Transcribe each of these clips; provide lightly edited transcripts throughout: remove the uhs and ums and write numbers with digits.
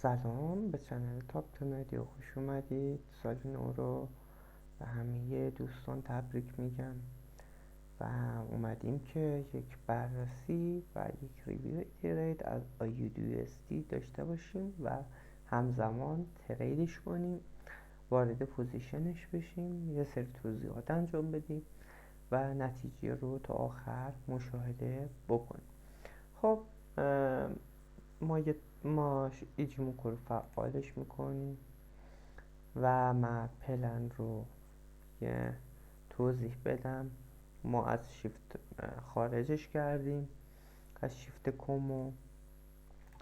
سلام، به چنل تاپ تو مدیا خوش اومدید. سال نو رو به همه دوستان تبریک میگم و اومدیم که یک بررسی و یک ریویو ترید از IUDUSD داشته باشیم و همزمان تریدش کنیم، وارد پوزیشنش بشیم، یه سری توضیحات انجام بدیم و نتیجه رو تا آخر مشاهده بکنیم. خب ما ایجیموکو رو فعالش میکنیم و من پلن رو یه توضیح بدم. ما از شیفت خارجش کردیم، از شیفت کومو.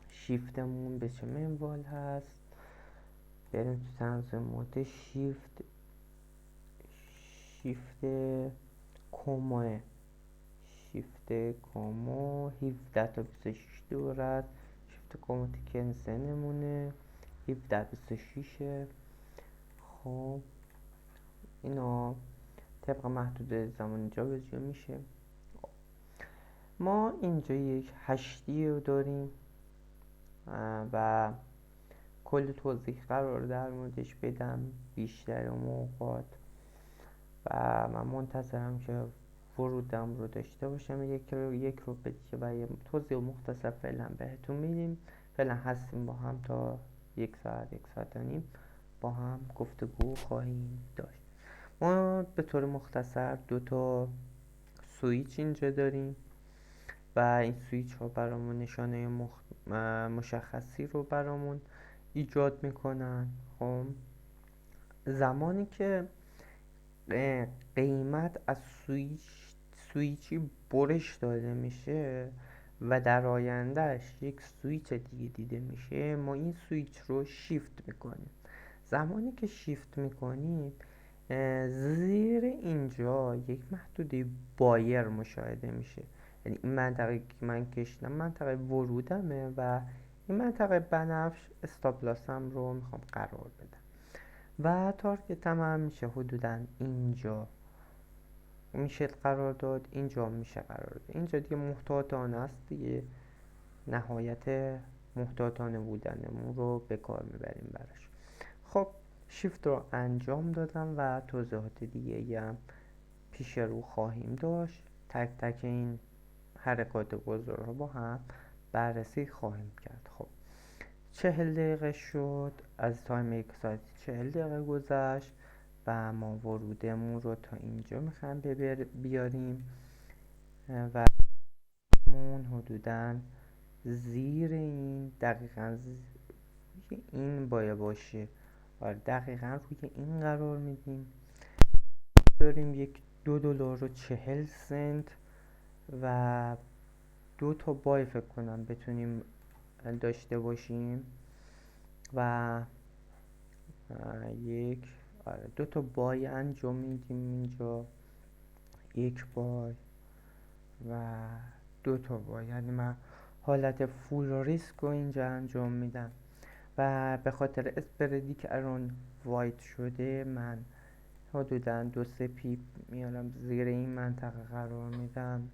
شیفتمون به چه منوال هست؟ بریم تو تنظیم مود شیفت کوموه. شیفت کومو 17 تا 26 دور است. شیفت کومو تکنسنمونه 17 26. خب اینا طبق محدود زمان جابجا میشه. ما اینجا یک هشتی رو داریم و کل توضیح قرار در موردش بدم بیشتر موقعات و من منتظرم که ورودم رو داشته باشم یک رو بدیه و یه توضیح مختصر فعلا بهتون میدیم. فعلا هستیم با هم تا یک ساعت و نیم با هم گفتگو خواهیم داشت. ما به طور مختصر دو تا سویچ اینجا داریم و این سویچ ها برامون نشانه مشخصی رو برامون ایجاد میکنن. خب زمانی که قیمت از سویچی برش داده میشه و در آیندهش یک سویچ دیگه دیده میشه، ما این سویچ رو شیفت میکنیم. زمانی که شیفت میکنیم زیر اینجا یک محدوده بایر مشاهده میشه، یعنی این منطقه که من کشیدم منطقه ورودمه و این منطقه بنفش استاپلاسم رو میخوام قرار بدم و تارگت هم میشه حدودا اینجا میشه قرار داد، اینجا میشه قرار داد. اینجا دیگه محتاطانه است دیگه، نهایت محتاطانه بودنمون رو به کار میبریم براش. خب شیفت رو انجام دادم و توضیحات دیگه هم پیش رو خواهیم داشت. تک تک این حرکات گذار رو با هم بررسی خواهیم کرد. خب 40 دقیقه شد از تایم یک ساعت، 40 دقیقه گذشت و ما ورودمون رو تا اینجا میخوایم بیاریم و مون حدوداً زیر این، دقیقاً این باید باشه. دقیقاً روی این قرار میدیم. داریم یک $2.40 و 2 تا بای فکر کنم بتونیم داشته باشیم و یک 2 تا بای انجام میدیم اینجا، یک بای و 2 تا بای، یعنی من حالت فول ریسک رو اینجا انجام میدم و به خاطر اسپردی که الان وایت شده من حدوداً 2-3 پیپ میارم زیر این منطقه قرار میدم.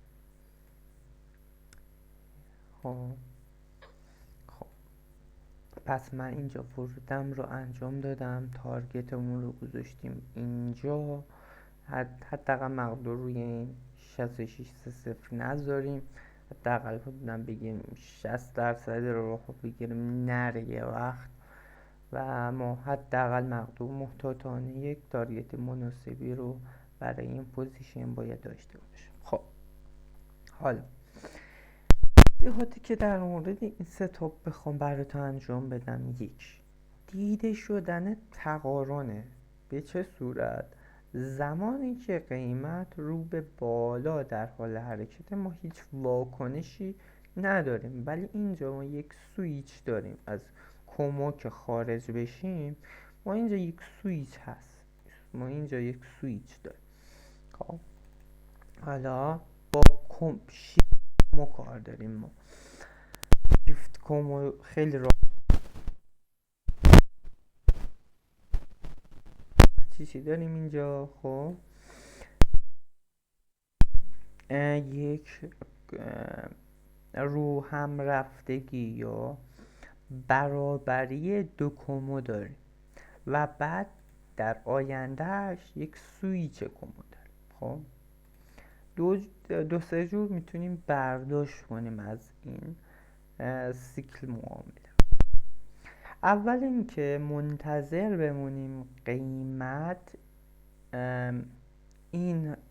خب پس من اینجا ورودم رو انجام دادم، تارگتمون رو گذاشتیم اینجا، حداقل مقدار روی این 66.30 نذاریم، حداقل حدودا بگیم 60% رو بگیریم نره یه وقت و ما حداقل مقدار محتاطانه یک تارگت مناسبی رو برای این پوزیشن باید داشته باشیم. خب حالا توضیحاتی که در مورد این ستاپ بخوام براتون انجام بدم، یک دیده شدن تقارنه. به چه صورت؟ زمانی که قیمت رو به بالا در حال حرکت ما هیچ واکنشی نداریم، ولی اینجا ما یک سویچ داریم. از کومو که خارج بشیم ما اینجا یک سویچ هست، ما اینجا یک سویچ داریم. خب حالا با کومو کار داریم. ما شیفت کومو خیلی چیزی داریم اینجا. خب یک رو هم رفتگی یا برابری دو کمو داریم و بعد در آیندهش یک سویچ کمو داریم. خب دو سه جور میتونیم برداشت کنیم از این سیکل معامله. اول اینکه منتظر بمونیم قیمت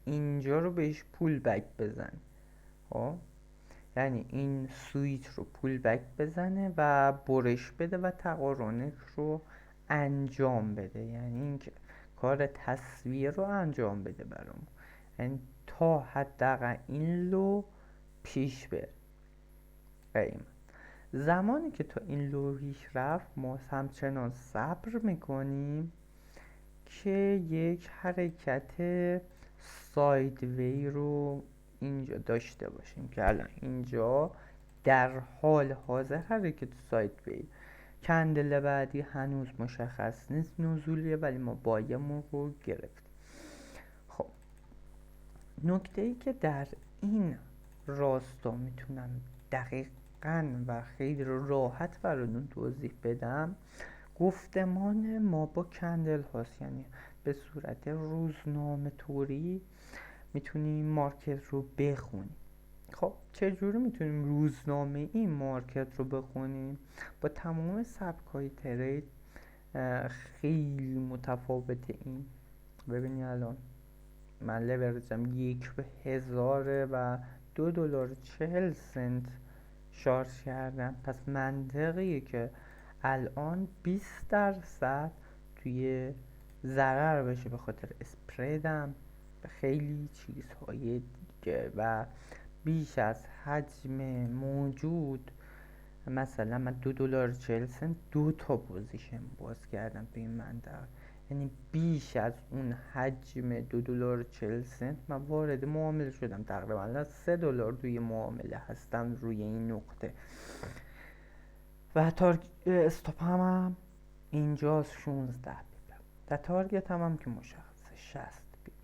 اینجا رو بهش پول بک بزن. خب یعنی این سویچ رو پول بک بزنه و برش بده و تقارنش رو انجام بده، یعنی اینکه کار تصویر رو انجام بده برامون، یعنی تا حداقل این لو پیش بره قیمت. زمانی که تا این لو پیش رفت ما همچنان صبر میکنیم که یک حرکت سایدوی رو اینجا داشته باشیم که الان اینجا در حال حاضر حرکت سایدوی. کندل بعدی هنوز مشخص نیست نزولیه ولی ما بایمون رو گرفتیم. خب نکته ای که در این راستا میتونم دقیقاً و خیلی راحت براتون توضیح بدم گفتمان ما با کندل هاست، یعنی به صورت روزنامه طوری میتونیم مارکت رو بخونیم. خب چجوری میتونیم روزنامه این مارکت رو بخونیم؟ با تمام سبکای ترید خیلی متفاوته این. ببینید الان من لورجم 1/1000 و $2.40 شارژ کردم، پس منطقیه که الان 20% توی ضرر بشه به خاطر اسپریدم به خیلی چیزهای دیگه و بیش از حجم موجود. مثلا من $2.40 2 تا پوزیشن باز کردم تو این منطقه، یعنی بیش از اون حجم $2.40 من وارد معامله شدم. تقریبا $3 توی معامله هستم روی این نقطه و استاپ هم اینجاست 16 پیپ و تارگت هم که مشخصه 60 پیپ.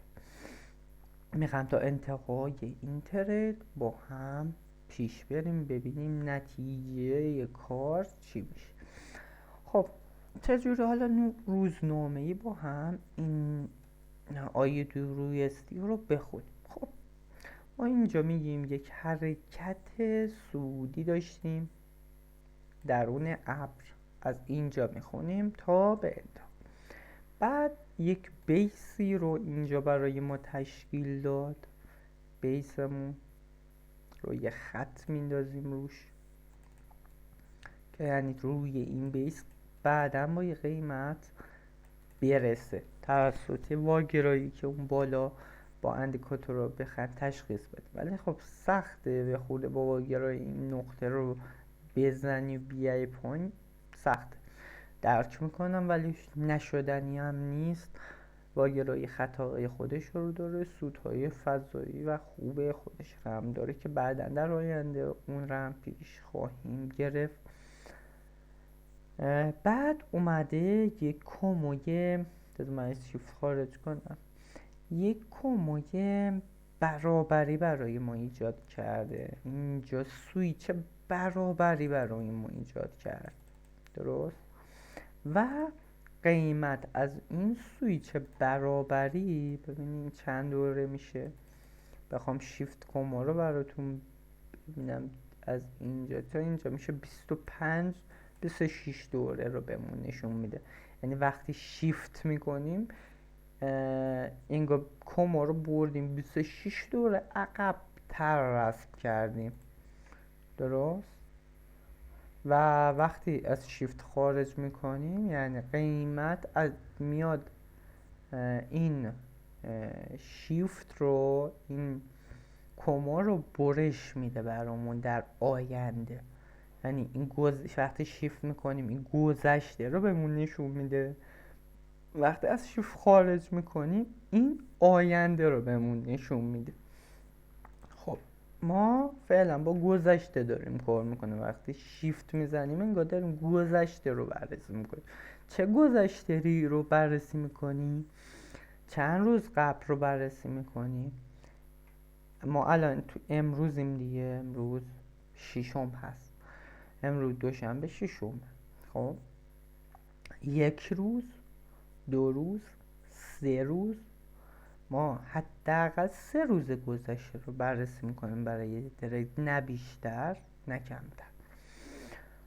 میخوام تا انتهای این ترید با هم پیش بریم ببینیم نتیجه کار چی میشه. خب چجوری حالا روزنامه‌ای با هم این آید روی استی رو بخونیم؟ خب ما اینجا میگیم یک حرکت صعودی داشتیم درون ابر، از اینجا میخونیم تا به انتها. بعد یک بیسی رو اینجا برای ما تشکیل داد، بیسمون رو یه خط میندازیم روش که یعنی روی این بیس بعدا با یه قیمت برسه توسط واگرایی که اون بالا با اندیکاتور رو بخواد تشخیص بده. ولی خب سخته به خود با واگرایی این نقطه رو بزنی و بیای پایین، سخت درک میکنم ولی نشدنی هم نیست. واگرایی خطاهای خودش رو داره، سودهای فضایی و خوب خودش رو هم داره که بعدا در آینده اون رو هم پیش خواهیم گرفت. بعد اومده یک کموی من شیفت خارج کنم، یک کموی برابری برای ما ایجاد کرده. اینجا سویچ برابری برای ما ایجاد کرد، درست؟ و قیمت از این سویچ برابری ببینیم چند دوره میشه. بخوام شیفت کما رو براتون ببینم از اینجا تا اینجا میشه 26 دوره رو بهمون نشون میده. یعنی وقتی شیفت میکنیم اینگاه کما رو بردیم 26 دوره عقب تر رسم کردیم، درست؟ و وقتی از شیفت خارج میکنیم یعنی قیمت از میاد این شیفت رو این کما رو برش میده برامون در آینده. یعنی این وقتی شیفت میکنیم این گذشته رو بهمون نشون میده، وقتی از شیفت خارج میکنیم این آینده رو بهمون نشون میده. خب ما فعلا با گذشته داریم کار میکنیم. وقتی شیفت میزنیم انگار داریم گذشته رو بررسی میکنیم. چه گذشته رو بررسی میکنیم؟ چند روز قبل رو بررسی میکنیم. ما الان تو امروزیم دیگه، امروز 6 هست، امروز دوشنبه 6 خب 1 روز، 2 روز، 3 روز، ما حداقل 3 روز گذشته رو بررسی میکنیم برای ترید، نه بیشتر نه کمتر.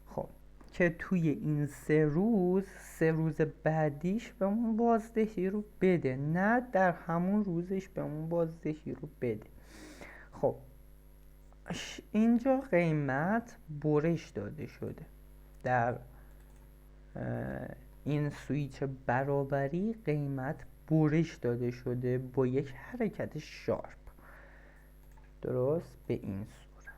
خب که توی این 3 روز بعدیش به اون بازدهی رو بده، نه در همون روزش به اون بازدهی رو بده. خب اینجا قیمت برش داده شده در این سویچ برابری، قیمت برش داده شده با یک حرکت شارپ، درست به این صورت.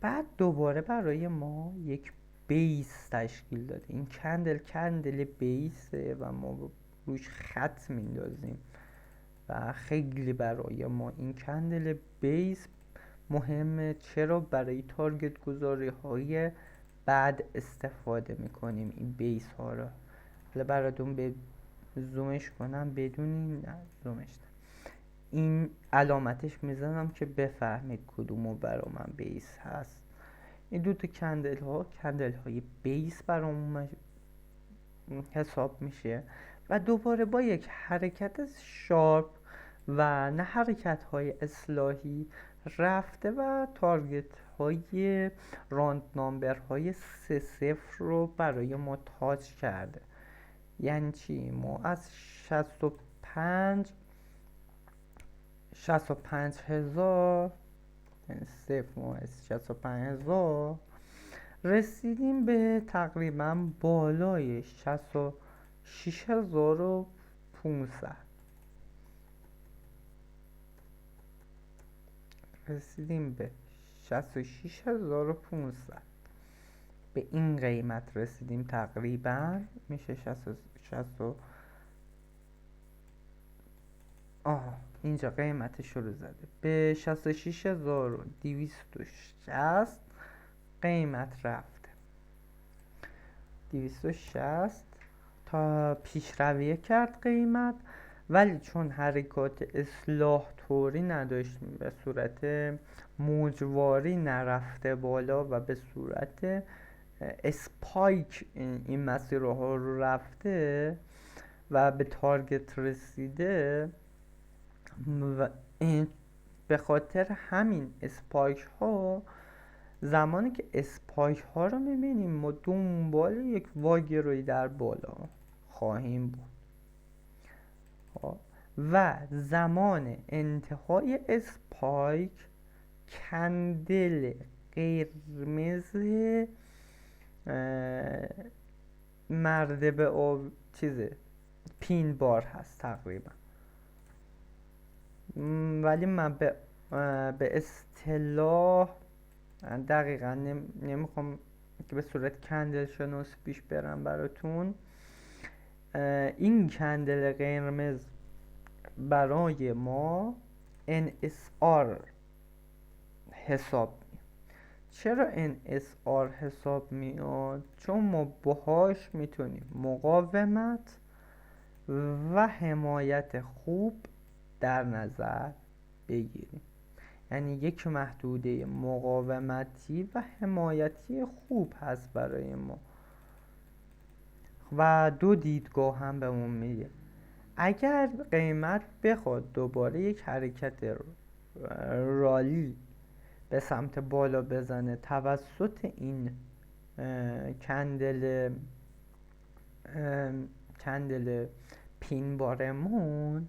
بعد دوباره برای ما یک بیس تشکیل داده. این کندل بیسه و ما روش خط میندازیم و خیلی برای ما این کندل بیس مهمه. چرا؟ برای تارگت گذاری های بعد استفاده میکنیم این بیس ها رو. حالا براتون به زومش کنم بدونین، نه زومش نه. این علامتش میزنم که بفهمید کدومو برا من بیس هست. این دو تا کندل های بیس برام حساب میشه و دوباره با یک حرکت شارپ و نه حرکت های اصلاحی رفته و تارگت های راند نامبر های 3-0 رو برای ما تاچ کرده. یعنی چی؟ ما از 65,000 یعنی 65,000 رسیدیم به تقریبا بالای 66,500. رسیدیم به 66,500. به این قیمت رسیدیم تقریبا، میشه 60. اینجا قیمتش رو زده به 66,260 قیمت رفته. 260 تا پیشرویه کرد قیمت، ولی چون حرکات اصلاح طوری نداشت، به صورت موجواری نرفته بالا و به صورت اسپایک این مسیرها رو رفته و به تارگت رسیده و به خاطر همین اسپایک ها، زمانی که اسپایک ها رو میبینیم ما دنبال یک واگیروی در بالا خواهیم بود و زمان انتهای اسپایک کندل قرمز مرده به پین بار هست تقریبا. ولی من به اصطلاح دقیقا نمیخوام که به صورت کندل شناسی پیش برم براتون. این کندل قرمز برای ما NSR حساب میاد. چرا NSR حساب میاد؟ چون ما باهاش میتونیم مقاومت و حمایت خوب در نظر بگیریم. یعنی یک محدوده مقاومتی و حمایتی خوب هست برای ما و 2 دیدگاه هم بهمون میده. اگر قیمت بخواد دوباره یک حرکت رالی به سمت بالا بزنه توسط این کندل پین بارمون،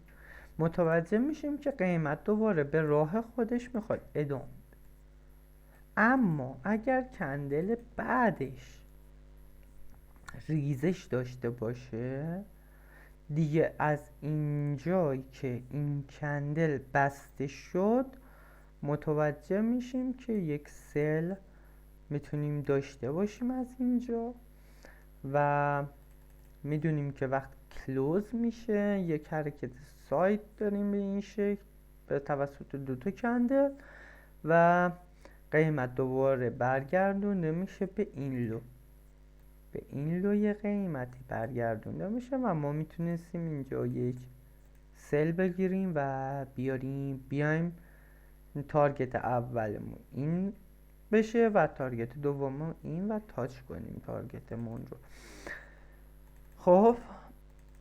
متوجه میشیم که قیمت دوباره به راه خودش میخواد ادامه بده. اما اگر کندل بعدش ریزش داشته باشه، دیگه از اینجایی که این کندل بسته شد متوجه میشیم که یک سل میتونیم داشته باشیم از اینجا و میدونیم که وقت کلوز میشه یک حرکت ساید داریم به این شکل به توسط 2 تا کندل و قیمت دوباره برگردونده میشه به این لو. به این لوی قیمتی برگردونده میشه و ما میتونستیم اینجا یک سل بگیریم و بیایم تارگت اولمون این بشه و تارگت دوم این و تاچ کنیم تارگتمون رو. خب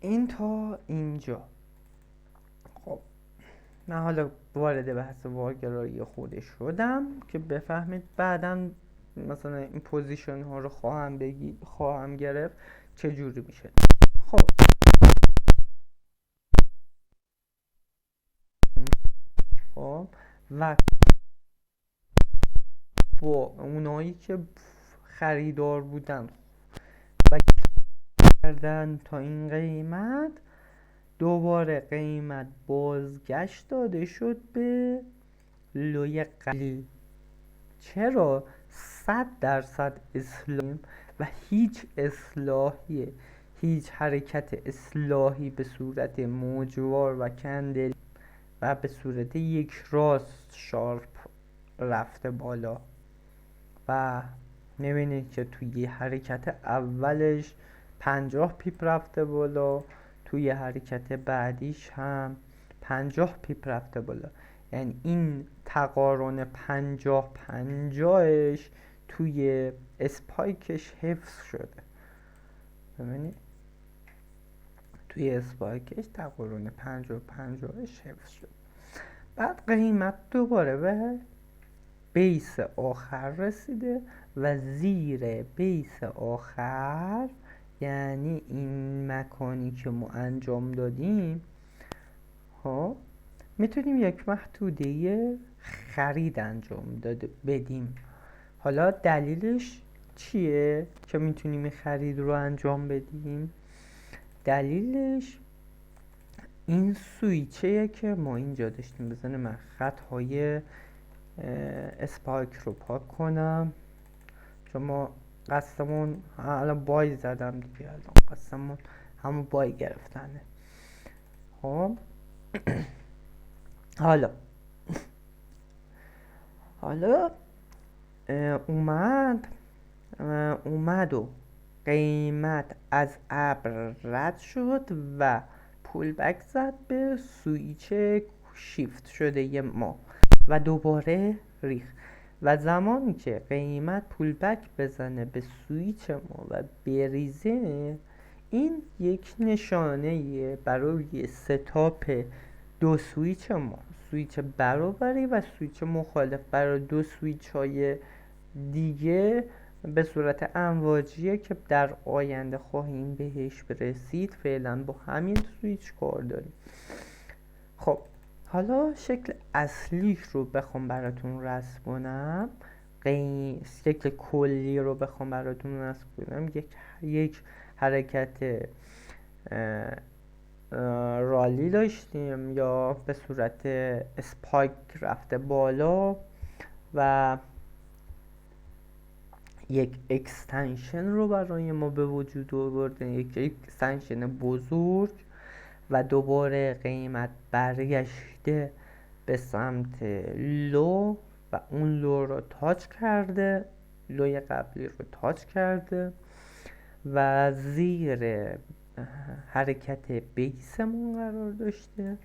این تا اینجا. خب من حالا وارد بحث واگرایی خودش شدم که بفهمید بعداً مثلا این پوزیشن ها رو خواهم گرفت چجوری میشه. خب و با اونایی که خریدار بودن و کردن تا این قیمت، دوباره قیمت بازگشت داده شد به لوی قبلی. چرا 100% اسلام و هیچ حرکت اصلاحی به صورت موجوار و کندل و به صورت یک راست شارپ رفته بالا و میبینید که توی حرکت اولش 50 پیپ رفته بالا، توی حرکت بعدیش هم 50 پیپ رفته بالا. یعنی این تقارن 50-50ش توی اسپایکش حفظ شده. ببینید توی اسپایکش تقارن 50-50ش حفظ شده. بعد قیمت دوباره به بیس آخر رسیده و زیر بیس آخر، یعنی این مکانی که ما انجام دادیم، ها میتونیم یک محدوده خرید انجام بدیم. حالا دلیلش چیه که میتونیم این خرید رو انجام بدیم؟ دلیلش این سویچه که ما اینجا داشتیم. بزنه من خطهای اسپایک رو پاک کنم چون ما قصدمون الان بای زدم دیگه، الان قصدمون همون بای گرفتنه. خب حالا اومد و قیمت از ابر رد شد و پول بک زد به سویچ شیفت شده ما و دوباره ریخت. و زمانی که قیمت پول بک بزنه به سویچ ما و بریزه، این یک نشانه برای ستاپ دو سویچ ما، سویچ برابری و سویچ مخالف، برای دو سویچ های دیگه به صورت امواجیه که در آینده خواهیم بهش برسید. فعلا با همین سویچ کار داریم. خب حالا شکل اصلیش رو بخوام براتون رسم کنم، شکل کلی رو بخوام براتون رسم کنم، یک حرکت رالی داشتیم یا به صورت اسپایک رفته بالا و یک اکستنشن رو برای ما به وجود آورده، یک اکستنشن بزرگ، و دوباره قیمت برگشته به سمت لو و اون لو رو تاچ کرده، لوی قبلی رو تاچ کرده و زیر حرکت بیسمون قرار داشته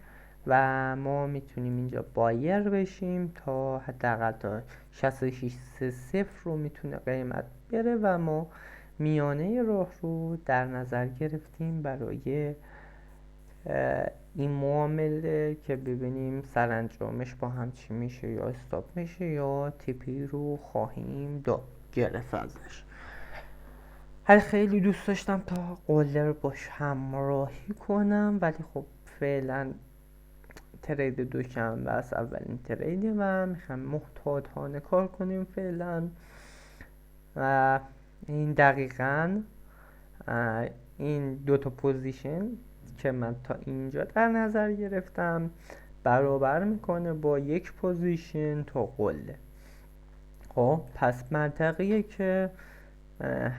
و ما میتونیم اینجا بایر بشیم تا حداقل تا 66.30 رو میتونه قیمت بره و ما میانه راه رو در نظر گرفتیم برای این معامله که ببینیم سرانجامش با هم چی میشه، یا استاپ میشه یا تیپی رو خواهیم گرفت ازش. خیلی دوست داشتم تا قلدر باش همراهی کنم، ولی خب فعلا ترید دوشنبه است، اولین تریده و میخوام محتاطانه کار کنیم فعلا. و این دقیقاً این دوتا پوزیشن که من تا اینجا در نظر گرفتم برابر میکنه با یک پوزیشن تا قله. خب پس منطقیه که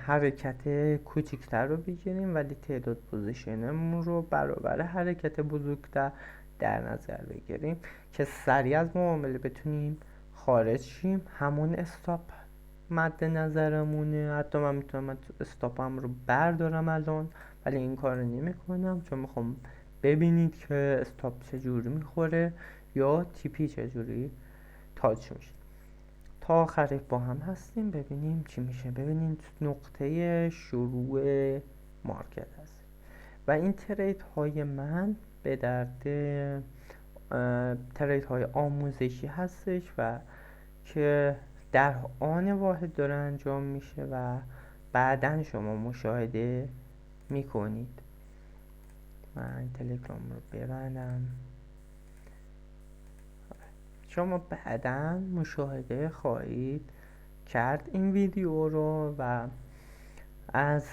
حرکت کوچکتر رو بگیریم ولی تعداد پوزیشنمون رو برابر حرکت بزرگتر در نظر بگیریم که سریع از معامله بتونیم خارج شیم. همون استاپ مد نظرمونه. حتی من میتونم استاپم رو بردارم الان، ولی این کار رو نمی کنم چون میخوام ببینید که استاپ چجوری میخوره یا تیپی چجوری تاچ میشه. تا آخرش با هم هستیم، ببینیم چی میشه. ببینید نقطه شروع مارکت هست و این ترید های من به درد ترید های آموزشی هستش و که در آن واحد داره انجام میشه و بعدن شما مشاهده میکنید. من تلگرام رو ببندم. شما بعداً مشاهده خواهید کرد این ویدیو رو و از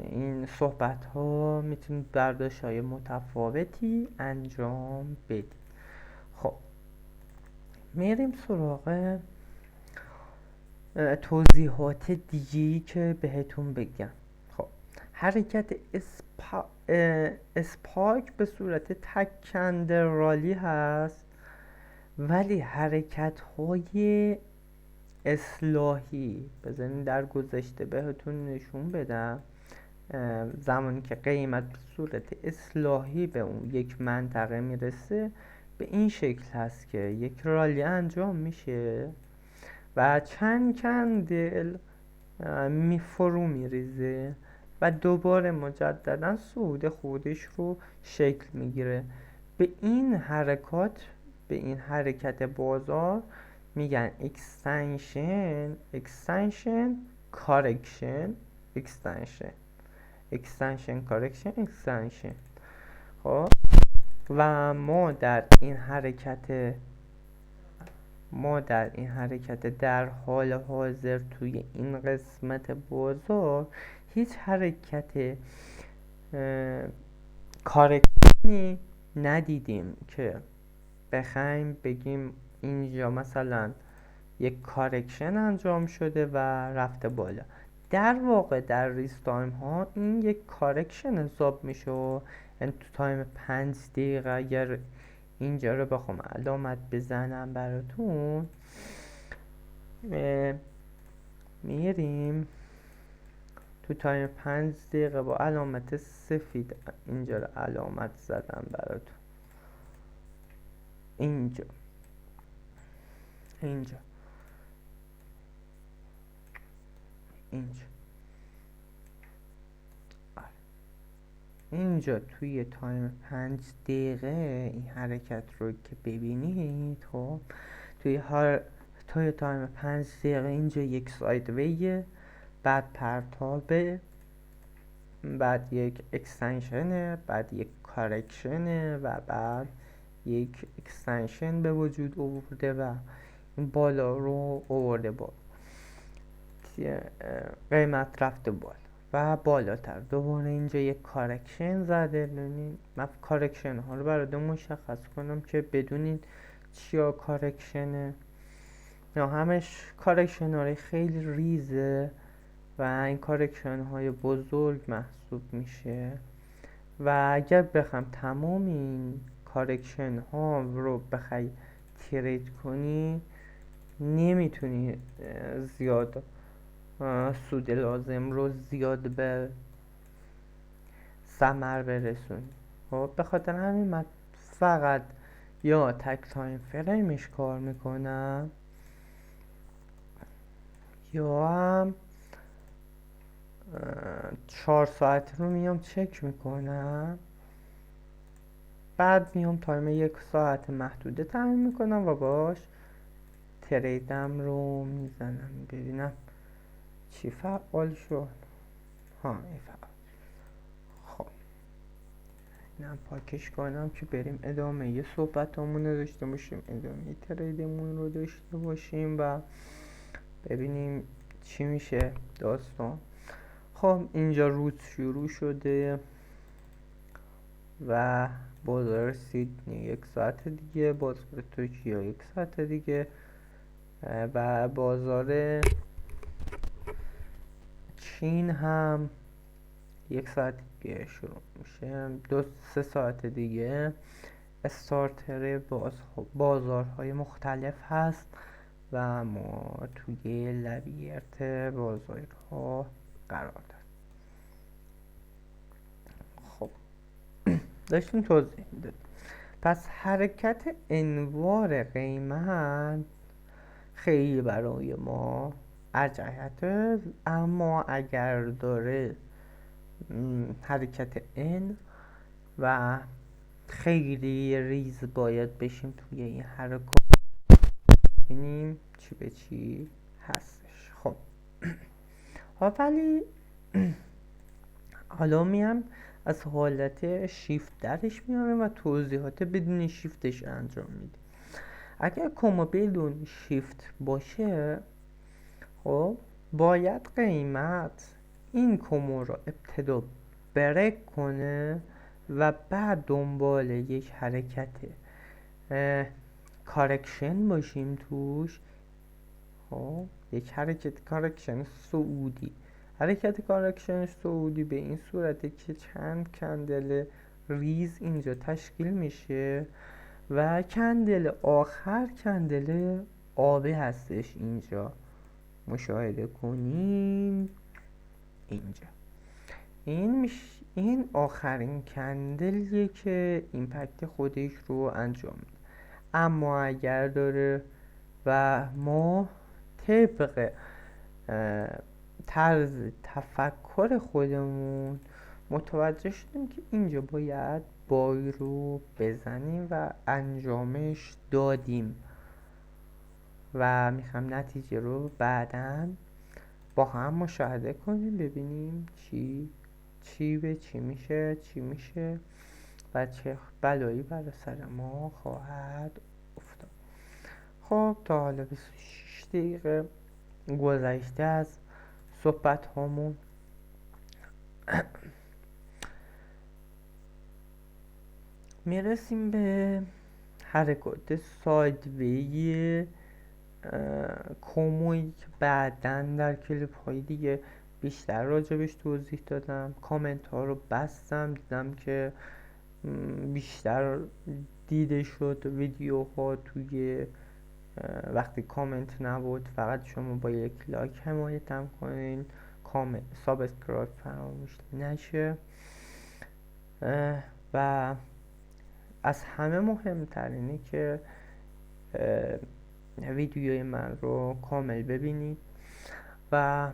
این صحبت ها میتونید برداشت های متفاوتی انجام بدید. خب میریم سراغ توضیحات دیگه‌ای که بهتون بگم. خب حرکت اسپاک به صورت تک‌اندر رالی هست، ولی حرکت های اصلاحی بزنین در گذشته بهتون نشون بدم. زمانی که قیمت به صورت اصلاحی به اون یک منطقه میرسه، به این شکل هست که یک رالی انجام میشه و چند کندل فرو میریزه و دوباره مجددا صعود خودش رو شکل میگیره. به این حرکت بازار میگن extension correction. خب و ما در این حرکت در حال حاضر توی این قسمت بازار هیچ حرکت کارکشنی ندیدیم که بخوایم بگیم اینجا مثلا یک کارکشن انجام شده و رفته بالا. در واقع در ریس تایم ها این یک کارکشن حساب میشه و یعنی تو تایم 5 دقیقه اگر اینجا رو بخوام علامت بزنم براتون، میریم تو تایم 5 دقیقه با علامت سفید اینجا رو علامت زدم براتون. اینجا توی تایم 5 دقیقه این حرکت رو که ببینید، خب توی تایم 5 دقیقه اینجا یک سایدویه، بعد پرتابه، بعد یک اکستنشنه، بعد یک کارکشنه و بعد یک اکستنشن به وجود آورده و این بالا رو آورده بالا، قیمت رفته بالا و بالاتر. دوباره اینجا یک کارکشن زده. ببینید من کارکشن ها رو براتون مشخص کنم که بدونید چیا کارکشنه. نه همش کارکشن های خیلی ریزه و این کارکشن های بزرگ محسوب میشه و اگر بخوام تمام این کارکشن ها رو بخوای ترید کنی نمیتونی زیاد سود لازم رو زیاد به ثمر برسونی. خب به خاطر همین من فقط یا تک تایم فریمش کار میکنم یا هم 4 ساعت رو میام چک میکنم، بعد میام تایم 1 ساعت محدوده تعیین میکنم و باش تریدم رو میزنم ببینم چی فعال شد. این فعال. خب اینم پاکش کنم که بریم ادامه صحبتامون رو داشته باشیم، ادامه تریدمون رو داشته باشیم و ببینیم چی میشه داستان. خب اینجا روز شروع شده و بازار سیدنی 1 ساعت دیگه، بازار توکیو 1 ساعت دیگه و بازار چین هم 1 ساعت دیگه شروع میشه. 2-3 ساعت دیگه استارتر بازارهای مختلف هست و ما توی لبیرت بازارها قرار داریم. خب داشتیم توضیح میدادیم. پس حرکت انوار قیمت خیلی برای ما ارجحیته، اما اگر داره حرکت N و خیلی ریز باید بشیم توی این حرکات، ببینیم چی به چی هستش. خب ولی حالا میام از حالت شیفت درش میاریم و توضیحات بدون شیفتش انجام میدیم. اگر کما بدون شیفت باشه، خب باید قیمت این کما رو ابتدا بریک کنه و بعد دنبال یک حرکت کارکشن باشیم توش. خب یک حرکت کارکشن صعودی. حرکت کارکشن صعودی به این صورته که چند کندل ریز اینجا تشکیل میشه و کندل آخر کندل آبی هستش. اینجا مشاهده کنیم، اینجا این آخرین کندلیه که ایمپکت خودش رو انجام میده. اما اگر داره و ما طبق طرز تفکر خودمون متوجه شدیم که اینجا باید بای رو بزنیم و انجامش دادیم و میخوام نتیجه رو بعداً با هم مشاهده کنیم، ببینیم چی به چی میشه و چه بلایی برای سر ما خواهد افتاد. خب تا حالا 26 دقیقه گذشته از صحبت هامون. میرسیم به حرکات سایدوی کومویی که بعداً در کلیپ های دیگه بیشتر راجبش توضیح دادم. کامنت ها رو بستم، دیدم که بیشتر دیده شد ویدیوها توی وقتی کامنت نبود. فقط شما با یک لایک حمایتم کنین، سابسکرایب فراموش نشه و از همه مهمتر اینه که ویدیوی من رو کامل ببینید و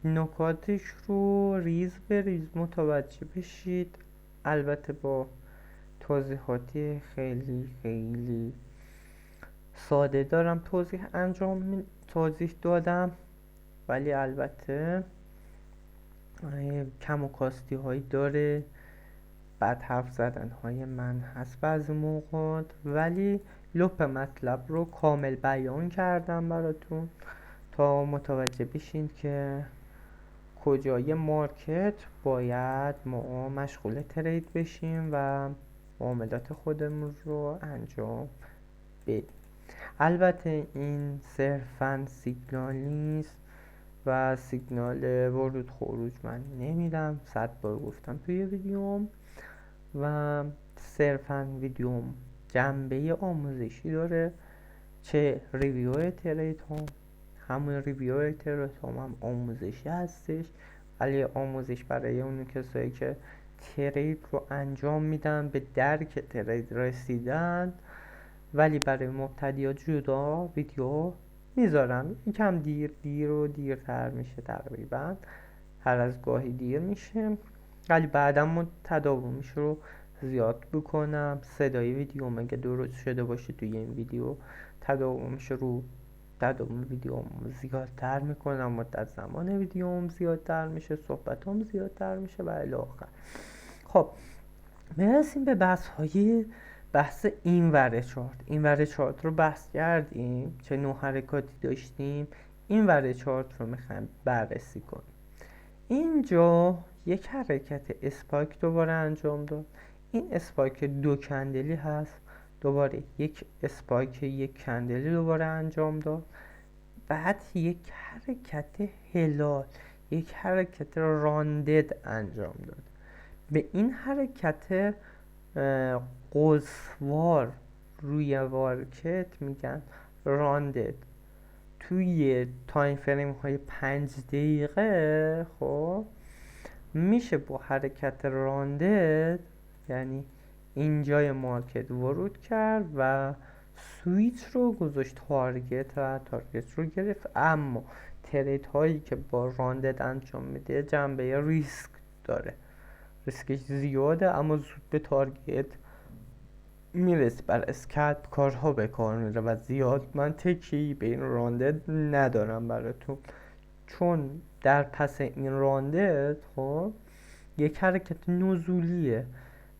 نکاتش رو ریز به ریز متوجه بشید. البته با توضیحاتی خیلی خیلی ساده دارم توضیح دادم، ولی البته کم و کاستی هایی داره، بعد حرف زدن های من هست بعضی موقعات، ولی لپ مطلب رو کامل بیان کردم براتون تا متوجه بشین که کجای مارکت باید ما مشغول ترید بشیم و معاملات خودمون رو انجام بدیم. البته این صرفاً سیگنال نیست و سیگنال ورود خروج من نمیدم، 100 بار گفتم توی ویدیوم، و صرفاً ویدیوم جنبه آموزشی داره. چه ریویو ترید هم همون ریویو ترید هم آموزشی هستش، ولی آموزش برای اون کسایی که ترید رو انجام میدن، به درک ترید رسیدن. ولی برای مبتدیات جدا ویدیو میذارم، یکم دیرتر میشه، تقریبا هر از گاهی دیر میشه، ولی بعدم تداومش رو زیاد بکنم. صدای ویدیو مگه درست شده باشه توی این ویدیو، تداومش رو تداوم ویدیو زیادتر میکنم، مدت زمان ویدیوم زیادتر میشه، صحبتام زیادتر میشه و الی آخر. خب میرسیم به بحث اینور چارت رو بحث کردیم، چه نوع حرکاتی داشتیم. اینور چارت رو میخوایم بررسی کنیم. اینجا یک حرکت اسپایک دوباره انجام داد. این اسپایک دو کندلی هست، دوباره یک اسپایک یک کندلی دوباره انجام داد. بعد یک حرکت هلال، یک حرکت راندد انجام داد. به این حرکت قوسوار روی مارکت میگن راندد. توی تایم فریم های 5 دقیقه خب میشه با حرکت راندد، یعنی اینجای مارکت ورود کرد و سویچ رو گذاشت تارگت و تارگت رو گرفت، اما ترید هایی که با راندد انجام میده جنبه ریسک داره، ریسکش زیاده اما زود به تارگت میرسه. بر اسکلپ کارها به کار میره و زیاد من تکی به این راندد ندارم براتون، چون در پس این راندد خب یک حرکت نزولیه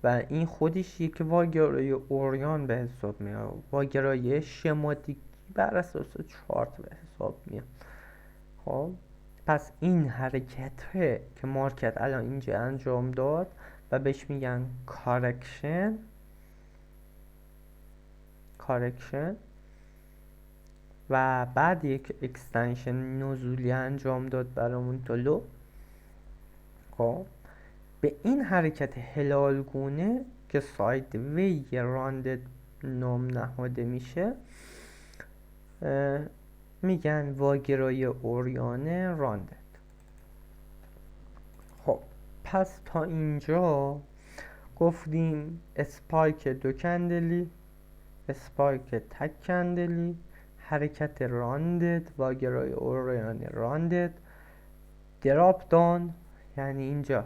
و این خودش یک واگرای اوریان به حساب میاد، واگرای شماتیکی بر اساس چارت به حساب میاد. خب پس این حرکته که مارکت الان اینجا انجام داد و بهش میگن کارکشن و بعد یک اکستنشن نزولی انجام داد برامون جلو. خب به این حرکت هلالگونه که ساید وی راندد نام نهاده میشه میگن واگرای اوریان راندد. خب پس تا اینجا گفتیم اسپایک دو کندلی، اسپایک تک کندلی، حرکت راندد، واگرای اوریان راندد، دراپ دان یعنی اینجا.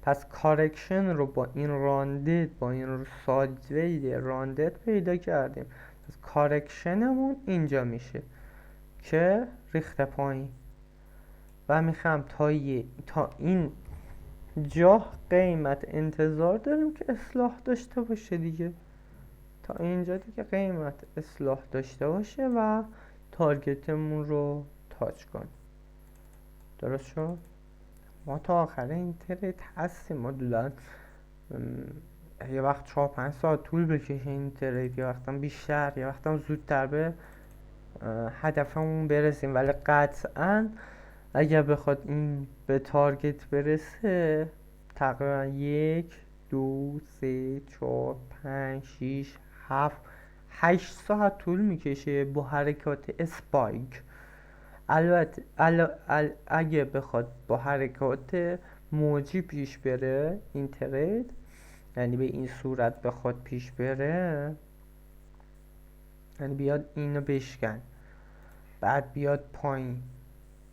پس کارکشن رو با این راندد، با این سایدوی راندد پیدا کردیم. پس کارکشنمون اینجا میشه که ریخته پایین و میخوام تا این جا قیمت انتظار داریم که اصلاح داشته باشه دیگه، تا اینجا دیگه قیمت اصلاح داشته باشه و تارگتمون رو تاچ کنیم. درست شد؟ ما تا آخر این ترید هستیم، ما دولن یه وقت 4-5 ساعت طول بکشه این ترید، یه وقتا بیشتر، یه وقتا زودتر به هدفمون برسیم، ولی قطعا اگر بخواد این به تارگت برسه تقریبا 1 2 3 4 5 6 7 8 ساعت طول میکشه با حرکات اسپایک. البته اگه بخواد با حرکات موجی پیش بره این ترید، یعنی به این صورت بخواد پیش بره، یعنی بیاد اینو بشکن بعد بیاد پایین،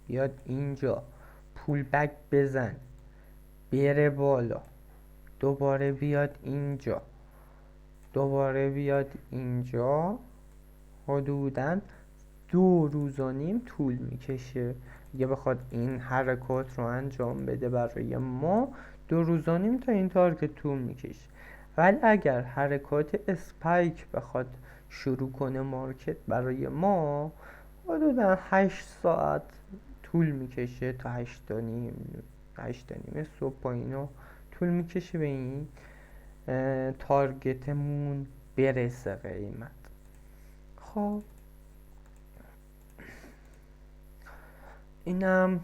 بیاد اینجا پول بک بزن بره بالا، دوباره بیاد اینجا، دوباره بیاد اینجا، حدوداً 2 روز و نیم طول میکشه. اگه بخواد این حرکات رو انجام بده برای ما 2 روز و نیم تا این تارگت طول میکشه. ولی اگر حرکات اسپایک بخواد شروع کنه مارکت برای ما حدودا 8 ساعت طول میکشه تا 8 و نیم صبح با اینو طول میکشه به این تارگتمون برسه قیمت. خب اینم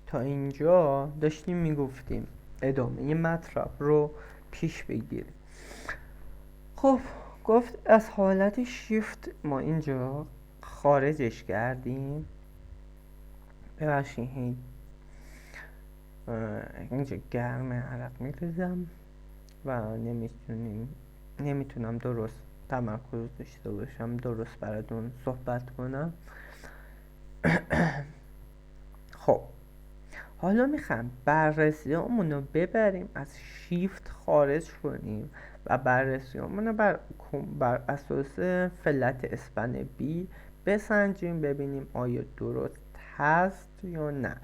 تا اینجا داشتیم میگفتیم، ادامه مطلب رو پیش بگیریم. خب گفت از حالت شیفت ما اینجا خارجش کردیم. ببخشید اینجا گرمه، عرق میریزم و نمیتونم درست تمرکز داشته باشم، درست براتون صحبت کنم. خب حالا میخوام بررسیامون رو ببریم از شیفت خارج کنیم و بررسیامون رو بر اساس فلت اسپن بی بسنجیم، ببینیم آیا درست هست یا نه.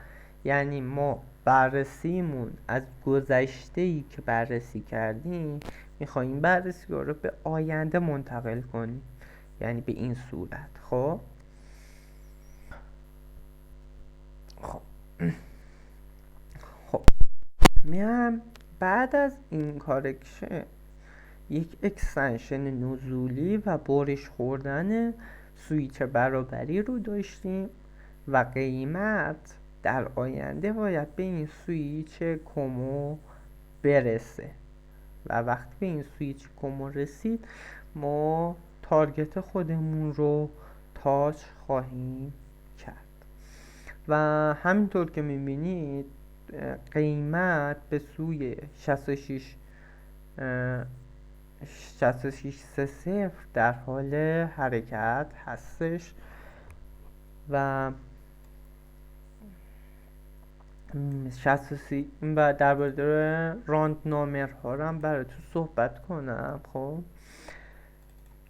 یعنی ما بررسیمون از گذشته‌ای که بررسی کردیم میخواییم بررسی رو به آینده منتقل کنیم، یعنی به این صورت. خب میام بعد از این کارکشن یک اکستنشن نزولی و برش خوردن سویچ برابری رو داشتیم و قیمت در آینده باید به این سویچ کومو برسه و وقتی به این سویچ کومو رسید ما تارگت خودمون رو تاچ خواهیم کرد و همینطور که میبینید قیمت به سوی 66 6630 در حال حرکت هستش و 63 و درباره راندنامرها رو هم براتون صحبت کنم. خب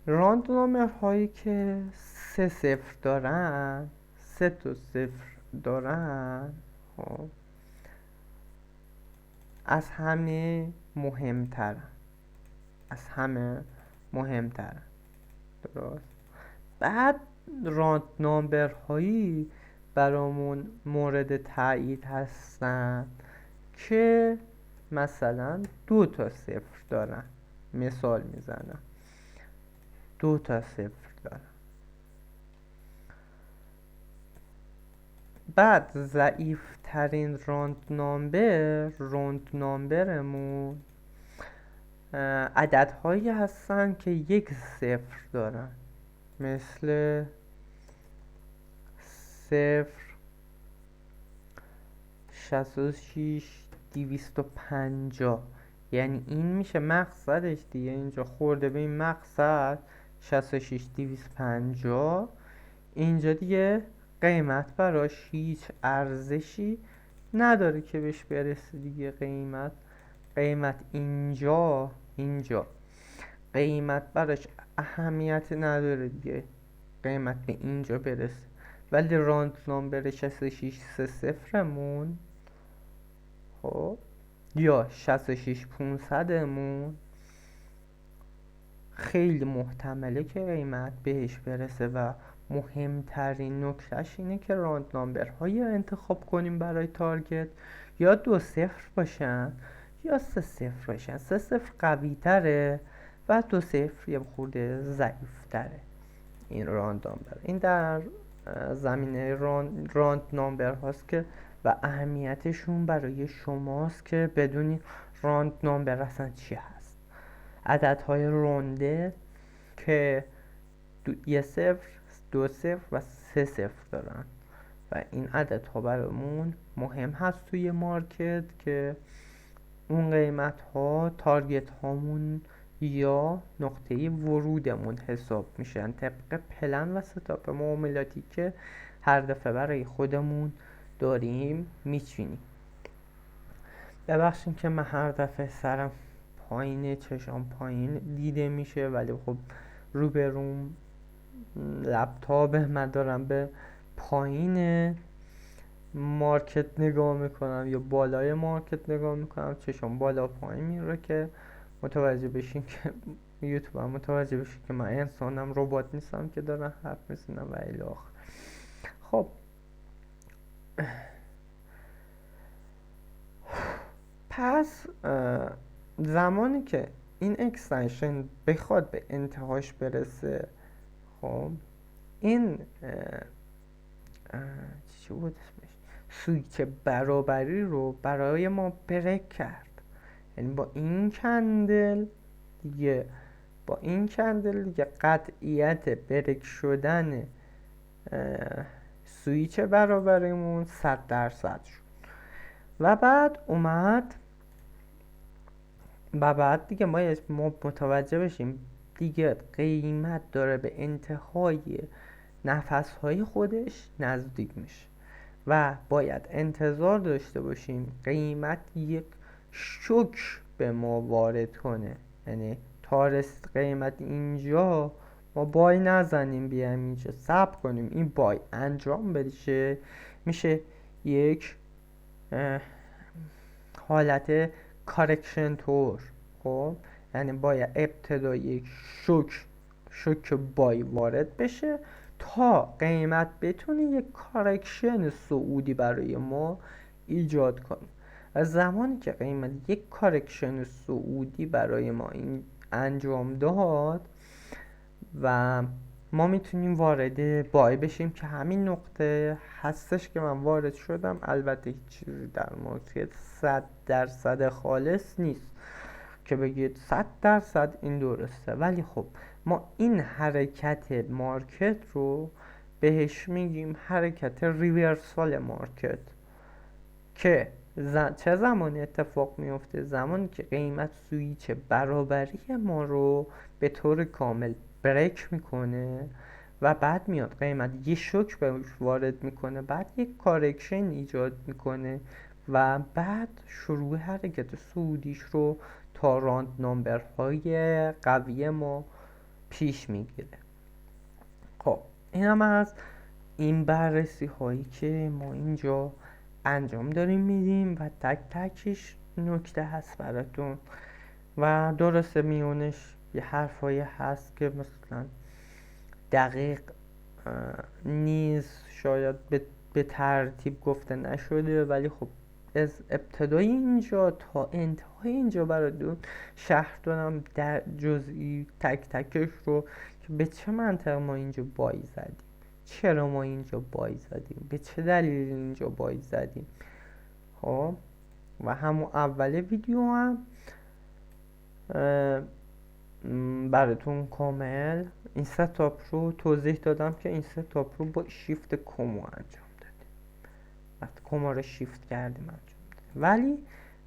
راندنامرهایی که 3 صفر دارن، 3 تا 0 دارن، خب از همه مهمترن، از همه مهمترن. درست. بعد راند نامبر هایی برامون مورد تایید هستن که مثلا 2 تا 0 دارن. مثال میزنم 2 تا 0 دارن. بعد ضعیف ترین راند نامبرمون عددهایی هستن که 1 0 دارن، مثل 0 66 250. یعنی این میشه مقصدش دیگه، اینجا خورده به این مقصد 66 250. اینجا دیگه قیمت براش هیچ ارزشی نداره که بهش برسه دیگه. قیمت اینجا قیمت براش اهمیت نداره دیگه، قیمت به اینجا برسه. ولی راند نامبر 6630 مون، خب یا 66500 مون خیلی محتمله که قیمت بهش برسه و مهمترین نکتهش اینه که راند نامبرهایی انتخاب کنیم برای تارگت یا 2 0 باشن یا 3 0 باشن. 3 0 قوی تره و 2 0 یه خورده ضعیف تره. این راند نامبر، این در زمینه راند نامبر هاست که و اهمیتشون برای شماست که بدونی راند نامبر اصلا چی هست. عددهای رونده که 1 0 2 0 و 3 0 دارن و این عددها برامون مهم هست توی مارکت که اون قیمت ها تارگت هامون یا نقطه ورودمون حساب میشن طبق پلن و ستاپ معاملاتی که هر دفعه برای خودمون داریم میچینیم. ببخشید که من هر دفعه سرم پایینه، چشام پایین دیده میشه، ولی خب روبروم لپتاپ من دارم به پایین مارکت نگاه میکنم یا بالای مارکت نگاه میکنم، چشام بالا پایین میره که متوجه بشین که یوتیوب هم متوجه بشین که من انسانم، ربات نیستم که دارم حرف میزنم و الی آخر. خب پس زمانی که این اکستنشن بخواد به انتهاش برسه، خب این چی بود اسمش، سویچ برابری رو برای ما بریک کرد. یعنی با این کندل دیگه قطعیت بریک شدن سویچ برابریمون 100% شد. و بعد دیگه ما متوجه بشیم دیگه قیمت داره به انتهای نفسهای خودش نزدیک میشه و باید انتظار داشته باشیم قیمت یک شوک به ما وارد کنه. یعنی تا رسید قیمت اینجا ما بای نزنیم، بیایم اینجا صبر کنیم این بای انجام بشه، میشه یک حالت کارکشن تور. خب یعنی باید ابتدا یک شوک بای وارد بشه تا قیمت بتونه یک کارکشن صعودی برای ما ایجاد کنه. و زمانی که قیمت یک کارکشن صعودی برای ما این انجام داد و ما میتونیم وارد بای بشیم که همین نقطه هستش که من وارد شدم. البته هیچ چیزی در مارکت 100% خالص نیست که بگید 100% این درسته، ولی خب ما این حرکت مارکت رو بهش میگیم حرکت ریورسال مارکت که چه زمانی اتفاق میفته؟ زمانی که قیمت سویچ برابری ما رو به طور کامل بریک میکنه و بعد میاد قیمت یه شوک بهش وارد میکنه، بعد یک کارکشن ایجاد میکنه و بعد شروع حرکت صعودیش رو تا راند نامبرهای قوی ما پیش میگیره. خب این هم از این بررسی هایی که ما اینجا انجام داریم میدیم و تک تکش نکته هست براتون و درسته میونش یه حرفایی هست که مثلا دقیق نیست، شاید به ترتیب گفته نشده، ولی خب از ابتدای اینجا تا انتهای اینجا براتون شرح دادم در جزئی تک تکش رو که به چه منطق ما اینجا بای زدیم، چرا ما اینجا بای زدیم، به چه دلیل اینجا بای زدیم. خب و همون اول ویدیو هم براتون کامل این ستاپ رو توضیح دادم که این ستاپ رو با شیفت کمو انجام دادیم، وقتی کما رو شیفت کردیم انجام دادیم، ولی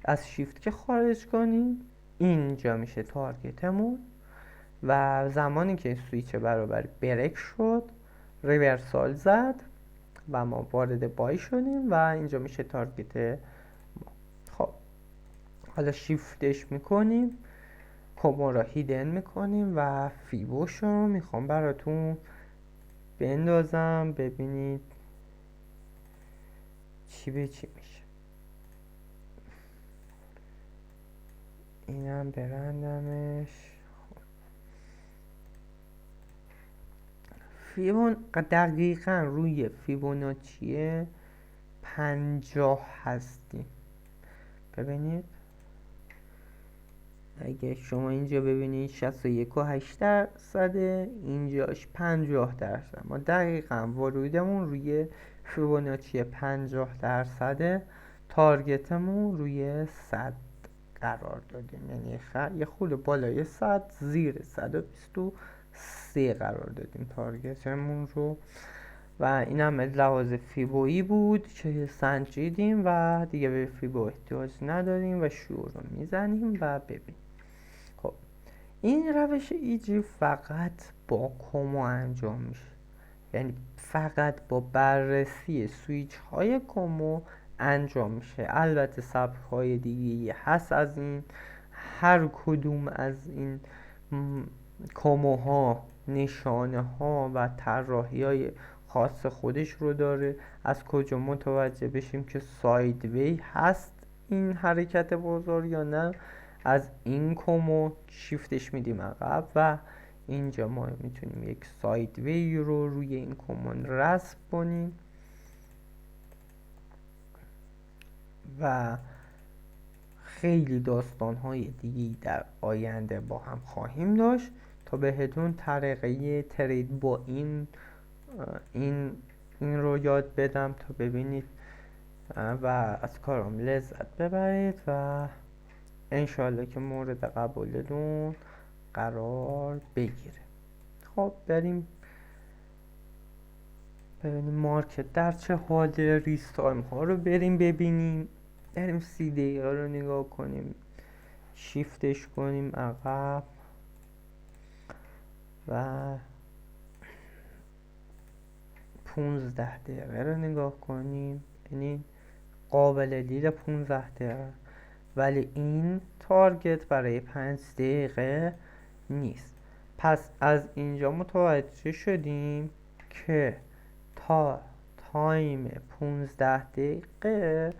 از شیفت که خارج کنیم اینجا میشه تارگتمون و زمانی که سویچ برابری بریک شد ریورسال زد و ما وارد بای شدیم و اینجا میشه تارگت ما. خب حالا شیفتش میکنیم، کما را هیدن میکنیم و فیبوش رو میخوام براتون بندازم ببینید چی به چی میشه. اینم برندمش. دقیقا روی فیبوناچی 50 هستیم. ببینید اگه شما اینجا ببینید 61.8%، اینجاش 50%. ما دقیقا ورودمون روی فیبوناچی 50%، تارگتمون روی 100 قرار دادیم، یعنی یه خود بالای 100 زیر 123 قرار دادیم تارگتمون رو و این هم لحاظ فیبویی بود که سنجیدیم و دیگه به فیبو احتیاج نداریم و شروع رو میزنیم و ببینیم. خب این روش ایجی فقط با کمو انجام میشه، یعنی فقط با بررسی سویچ های کمو انجام میشه. البته سبک های دیگه هست از این، هر کدوم از این کموها نشانه ها و طراحی های خاص خودش رو داره. از کجا متوجه بشیم که سایدوی هست این حرکت بازار یا نه؟ از این کمو شیفتش میدیم عقب و اینجا ما میتونیم یک سایدوی رو روی این کمون رسم کنیم و خیلی داستان‌های دیگی در آینده با هم خواهیم داشت تا بهتون طریقه ترید با این رو یاد بدم تا ببینید و از کارم لذت ببرید و انشالله که مورد قبولتون قرار بگیره. خب بریم ببینیم مارکت در چه حاله، ریس تایم ها رو بریم ببینیم، بریم 30 دقیقه رو نگاه کنیم، شیفتش کنیم عقب و 15 دقیقه رو نگاه کنیم، یعنی قابل دید 15 دقیقه، ولی این تارگت برای 5 دقیقه نیست. پس از اینجا متوجه شدیم که تا تایم 15 دقیقه،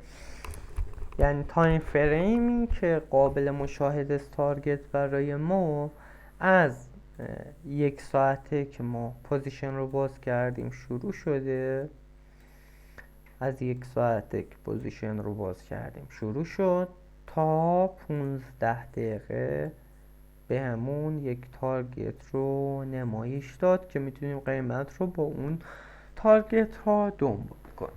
یعنی تایم فریمی که قابل مشاهده است تارگت برای ما، از 1 ساعته که ما پوزیشن رو باز کردیم شروع شده، از 1 ساعته که پوزیشن رو باز کردیم شروع شد تا 15 دقیقه به همون یک تارگت رو نمایش داد که میتونیم قیمت رو با اون تارگت ها دنبال کنیم.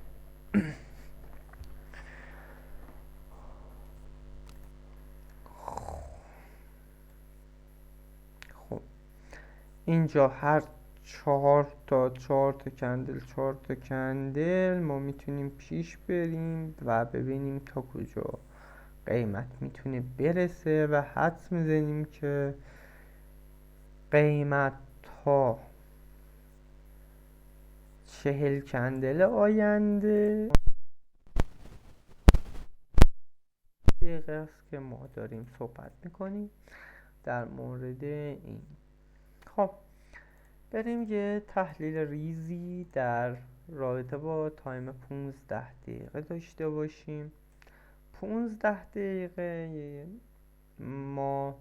خب اینجا هر چهار تا کندل، ما میتونیم پیش بریم و ببینیم تا کجا قیمت میتونه برسه و حدس میزنیم که قیمت تا 40 کندل آینده دقیقه است که ما داریم صحبت میکنیم در مورد این. خب بریم یه تحلیل ریزی در رابطه با تایم 15 دقیقه داشته باشیم. 15 دقیقه ما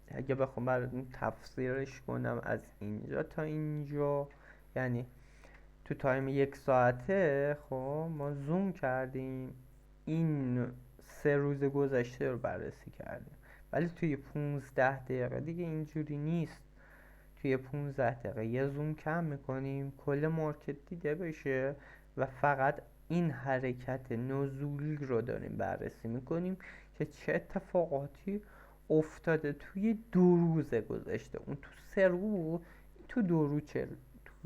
اگه بخوام براتون تفسیرش کنم از اینجا تا اینجا، یعنی تو تایم 1 ساعته خب ما زوم کردیم این 3 روز گذشته رو بررسی کردیم، ولی توی 15 دقیقه دیگه اینجوری نیست. توی 15 دقیقه یه زوم کم میکنیم کل مارکت دیده بشه و فقط این حرکت نزولی رو داریم بررسی میکنیم که چه اتفاقاتی افتاده توی 2 روز گذشته. اون تو 3 روز، تو 2 روز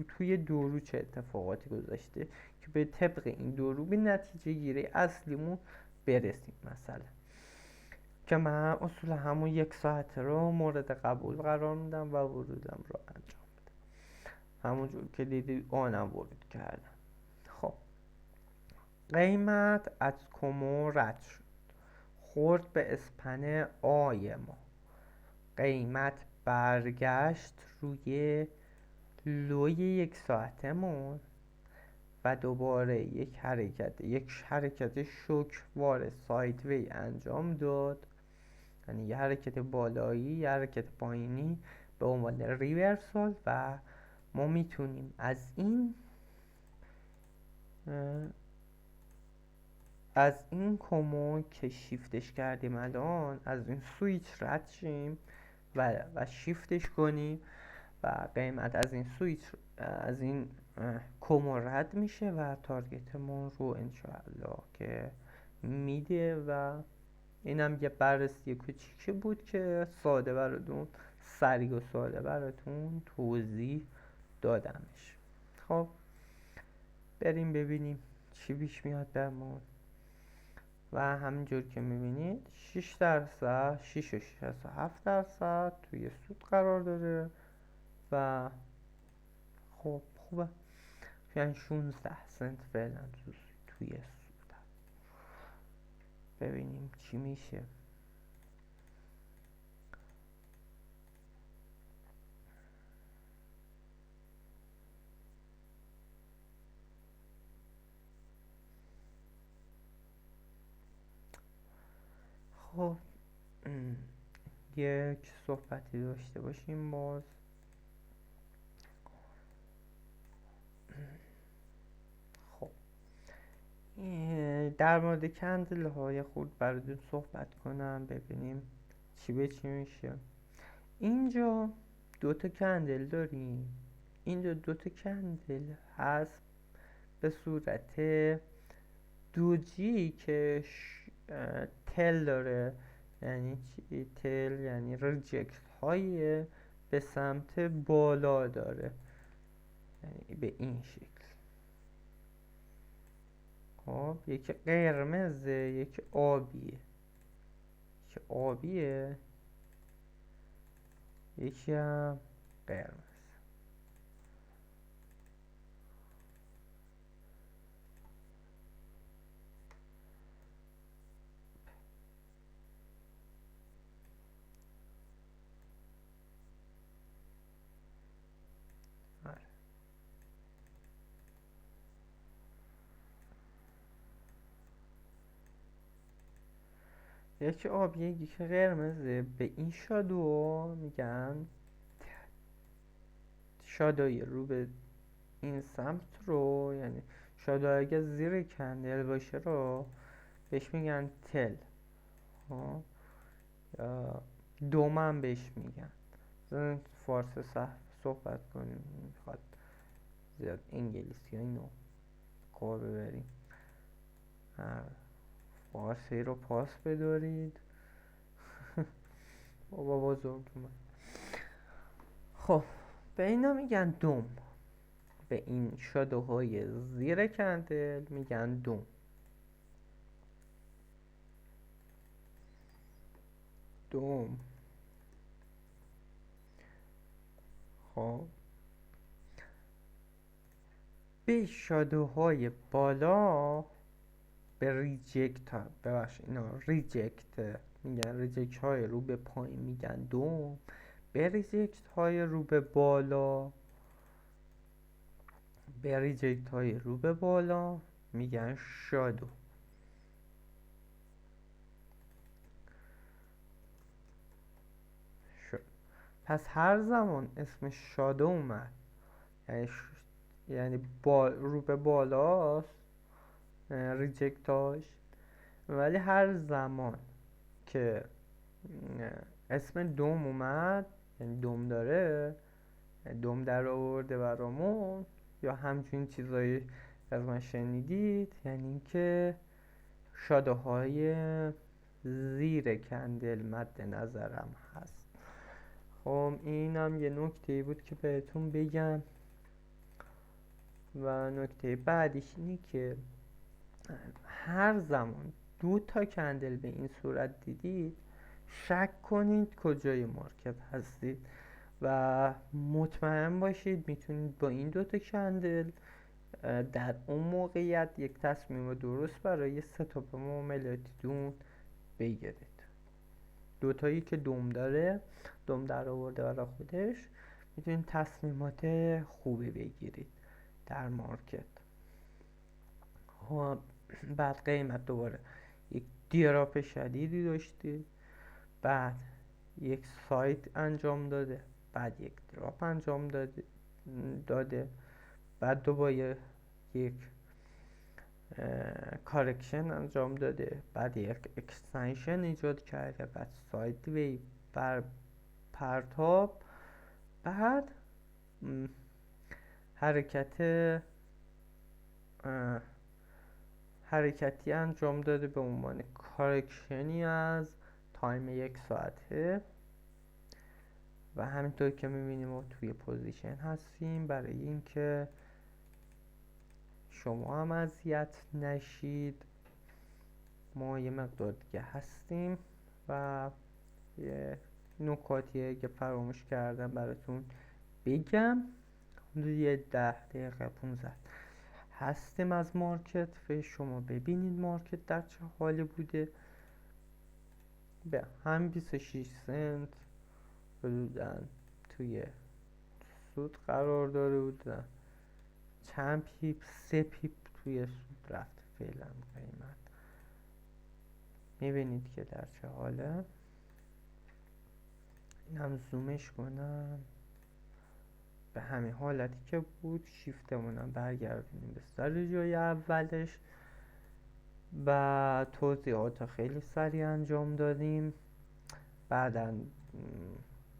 توی 2 روز چه اتفاقاتی گذشته که به طبق این 2 روز به نتیجه گیری اصلیمون برسیم. مثلا که من اصول همون 1 ساعت رو مورد قبول قرار میدم و ورودم رو انجام میدم همونجور که دیدید آنم ورود کردم. خب قیمت از کمو رد شد، خورد به اسپن آی ما، قیمت برگشت روی لوی 1 ساعتمون و دوباره یک حرکت شوکوار سایدوی انجام داد، یعنی یه حرکت بالایی یه حرکت پایینی به عنوان ریورسال و ما میتونیم از این کمو که شیفتش کردیم الان از این سویچ رد شیم و شیفتش کنیم و قیمت از این سویچ از این کمو رد میشه و تارگتمون رو انشاءالله که میده. و اینم یه بررسی کوچیکی بود که سریع و ساده براتون توضیح دادمش. خب بریم ببینیم چی پیش میاد برمون. و همینجور که میبینید 6% 6.67% توی سود قرار داره و خب خوبه، یعنی 16 سنت فعلا توی سود. ببینیم چی میشه. خب یک صحبتی داشته باشیم باز. خب در مورد کندل های خود براتون صحبت کنم ببینیم چی به چی میشه. اینجا 2 کندل داریم، اینجا 2 کندل هست به صورت دوجی که تل داره. یعنی چی تل؟ یعنی ریجکت های به سمت بالا داره، یعنی به این شکل. خب یکی قرمزه یکی آبیه یکی هم قرمز. یکی آبیه یکی قرمزه. به این شادو میگن شادوی رو به این سمت رو، یعنی شادو اگه زیر کندل باشه رو بهش میگن تل یا دومن بهش میگن. زن فارسی صحبت کنیم، میخواد زیاد انگلیسی ها اینو کار ببریم، فارسی رو پاس بدارید. بابا بزرگ من. خب به اینا میگن دوم. به این شادوهای زیر کندل میگن دوم. دوم. خب به شادوهای بالا، به ریجکت ها، ببخشید اینا ریجکت میگن، ریجکت های رو به پایین میگن دوم. به ریجکت های رو به بالا، به ریجکت های رو به بالا میگن شادو. پس هر زمان اسم شادو اومد، یعنی یعنی رو به بالاست ریجکتاش، ولی هر زمان که اسم دوم اومد، یعنی دوم داره، دوم در آورده برامون، یا همچین چیزایی از من شنیدید، یعنی اینکه شادوهای زیر کندل مد نظرم هست. خب اینم یه نکته بود که بهتون بگم. و نکته بعدیش اینه که هر زمان 2 تا کندل به این صورت دیدید، شک کنید کجای مارکت هستید و مطمئن باشید میتونید با این 2 تا کندل در اون موقعیت یک تصمیم درست برای ستاپ معاملاتیتون بگیرید. 2 تایی که دوم داره، دوم در آورده برای خودش، میتونید تصمیمات خوبی بگیرید در مارکت. بعد قیمت دوباره یک دیراپ شدیدی داشته، بعد یک سایت انجام داده، بعد یک دراپ انجام داده، بعد دوباره یک کارکشن انجام داده، بعد یک اکستنشن ایجاد کرده، بعد سایت وی بر پرتاب، بعد حرکتی انجام داده به عنوان کارکشنی از تایم 1 ساعته. و همینطور که میبینیم ما توی پوزیشن هستیم برای اینکه شما هم اذیت نشید. ما یه مقدار دیگه هستیم و یه نکاتیه که فراموش کردم براتون بگم. یه 10 دقیقه 15 هستیم از مارکت. شما ببینید مارکت در چه حالی بوده. به هم 26 سنت حدوداً توی سود قرار داره بودن، چند پیپ 3 پیپ توی سود رفته فعلا قیمت. میبینید که در چه حاله. اینم زومش کنم به همین حالتی که بود. شیفتمونم برگردونیم به سر جای اولش و توضیحات خیلی سریع انجام دادیم. بعدا